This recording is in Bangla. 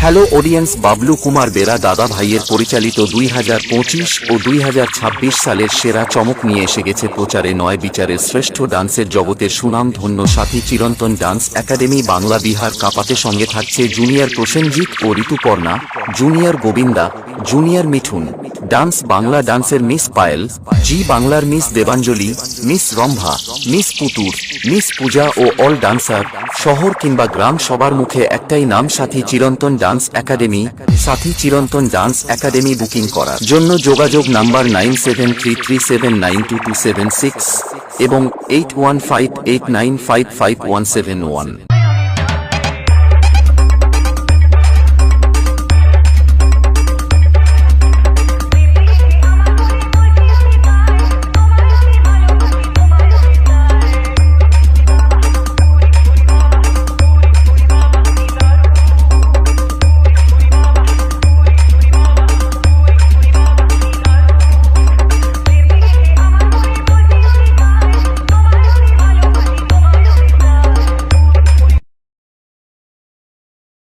হ্যালো অডিয়েন্স, বাবলু কুমার বেরা দাদা ভাইয়ের পরিচালিত 2025 ও 2026 সালের সেরা চমক নিয়ে এসে গেছে প্রচারে নয় বিচারের শ্রেষ্ঠ ডান্সের জগতের সুনামধন্য সাথী চিরন্তন ডান্স একাডেমি বাংলা বিহার কাঁপাতে সঙ্গে থাকছে জুনিয়র প্রসেনজিৎ ও Rituparna, junior Govinda, junior Mithun, dance Bangla ডান্সের মিস পায়েল, জি বাংলার miss Debanjali, miss Rambha, miss Putur, miss Puja ও অল ডান্সার। শহর কিংবা গ্রাম সবার মুখে একটাই নাম, সাথী চিরন্তন ডান্স একাডেমি। সাথী চিরন্তন ডান্স একাডেমি বুকিং করার জন্য যোগাযোগ নাম্বার 9733792276 এবং 8158955171।